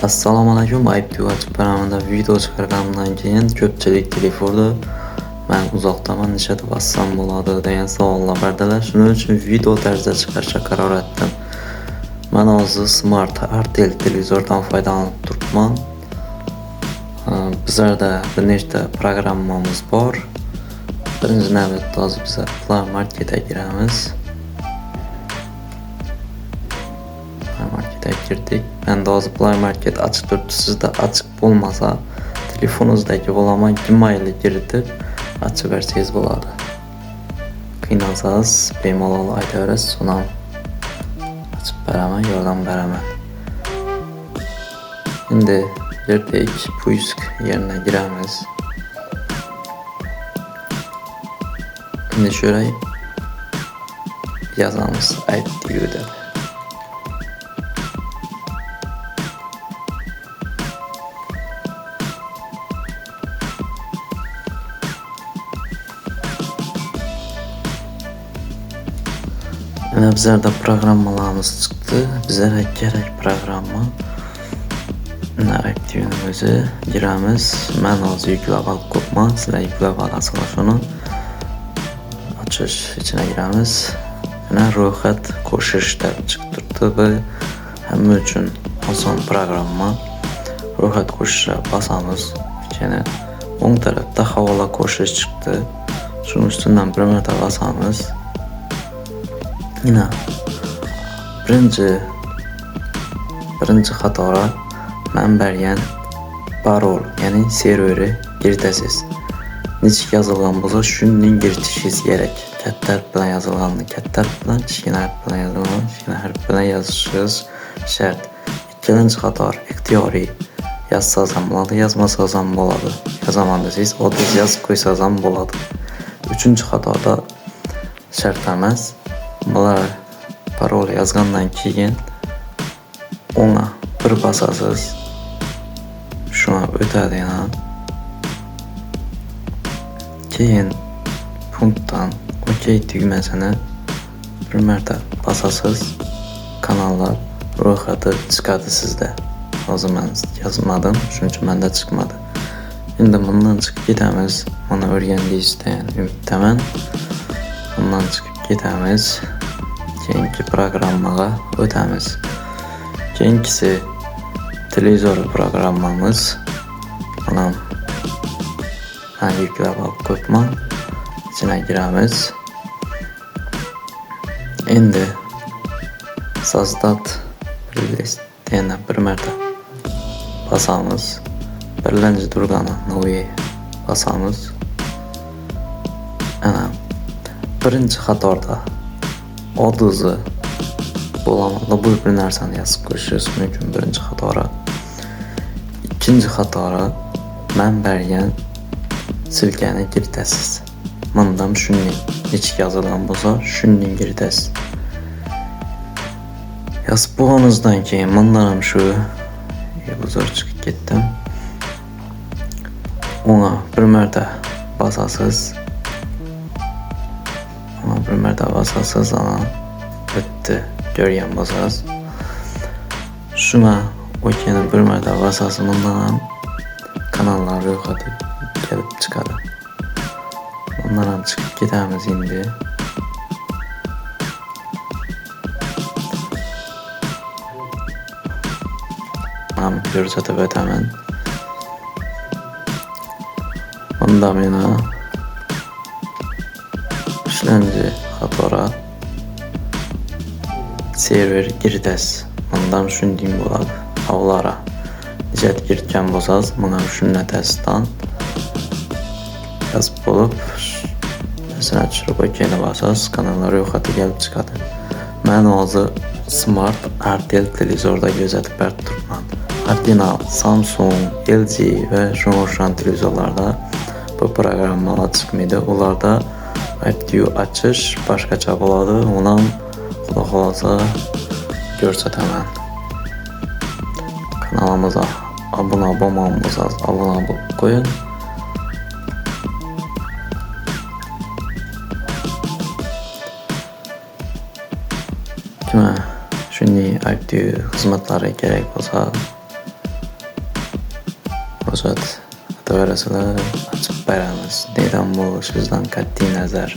Assalomu alaykum. IPTV kanalida video chiqarganimdan keyin ko'pchilik telefonda men uzoqdaman nishada bassam bo'ladi degan savollar berdilar. Shuning uchun video tarzida chiqarishga qaror etdim. Men hozir Smart Artel televizordan foydalanib turibman. Bizlarda bir nechta programmamiz bor. Birinchi navbatda hozir biz Play Marketga kiramiz. Marketga girdik. Menda hozir Play Market açık turibdi. Sizda açık bo'lmasa, telefoningizdagi bo'lama Gmailga kiritib ochib bersangiz bo'ladi. Qiynalsangiz bemalol aytaverasiz, so'ng ochib beraman, yordam beraman. Endi girdik, poisk yerine giramiz. Endi şöyle yazamiz IPTV deb. Bizlerde programmalarımız çıktı. Bizlere gerek programma. IPTV'nin özü giremiz. Ben hozir yüklab olib qo'yibman. Sizlar yüklab olasizlar shuni. Ochish ichine giramiz. Mana ro'yxat qo'shish deb chiqib turibdi. Bu hamma uchun oson programma. Ro'yxat qo'shishga bosamiz. Keyin o'ng tarafda havola qo'shish chiqdi. Shuning ustidan bir marta bosamiz. Yine birinci xatora men bergan parol, ya'ni serveri kiritasiz. Nechik yozilgan bo'lsa, shundan kiritishingiz kerak. Katta harf bilan yozilganini katta harf bilan, kichkina harf bilan yozilganini kichkina harf bilan yozishingiz shart. Ikkinchi xator ixtiyoriy. Yozsangiz ham bo'ladi, yozmasangiz ham bo'ladi. Yozaman desangiz, oddiy yozib qo'ysangiz ham bo'ladi. Uchinchi xatoda shart emas. Bular parol yozgandan keyin ona bir basasiz. Shuna o'tadi yana. Keyin punktdan OK tugmasini bir marta basasiz. Kanallar ro'yxati chiqadi sizda. Hozir men yozmadim, shuning uchun menda chiqmadi. Endi bundan chiqib ketamiz. Mana o'rgandingizdan umiddaman. Bundan chiqib ketamiz. Keyingi programmaga o'tamiz. Keyingisi televizor programmamiz. Mana men yuklab olib qo'yibman. İçine giramiz. Endi Sozdat playlist yana bir marta basamiz. Birinchi turgani Novi basamiz. Ana birinchi xatorda oddizi bo'lamada bu bir narsani yozib qo'yishingiz mumkin. Birinchi xatora. Ikkinchi xatora men bergan silkani kiritasiz. Mandam shunday nechik yozilgan bo'lsa, shundan kiritasiz. Yozib bo'lganingizdan keyin mendan ham shu bozor chiqib ketdim. Ona bir marta basasiz. Bir marta basasiz, ana bitti. Görgan bo'lsangiz. Shuna o'keni bir marta basasiz, bundan ham kanallar ro'yxati kelib chiqadi. Bundan ham chiqib ketamiz endi. Men ko'rsatib o'taman. Bunda meni birinchi xatora server kiritasiz. Bundan shunday bo'ladi. Avlara ijod kiritgan bo'lsangiz, mana shunday testdan yozib bo'lib, mesela tushirib o'tkani bo'lsangiz, kanallar ro'yxati kelib chiqadi. Men hozir Smart Artel televizorda kuzatib berib turibman. Original Samsung, LG va shunga o'xshagan televizorlarda bu programmalar chiqmaydi. Ularda IPTV açış boshqacha bo'ladi. Uni ham xudo xolasa ko'rsataman. Kanalimizga obuna bo'lmagan bo'lsangiz, obuna bo'lib qo'ying. Kima shunday IPTV xizmatlari kerak bo'lsa Ozod, to'g'risini açıb bərəmiz. Neydən bu sözdən qəti nəzər.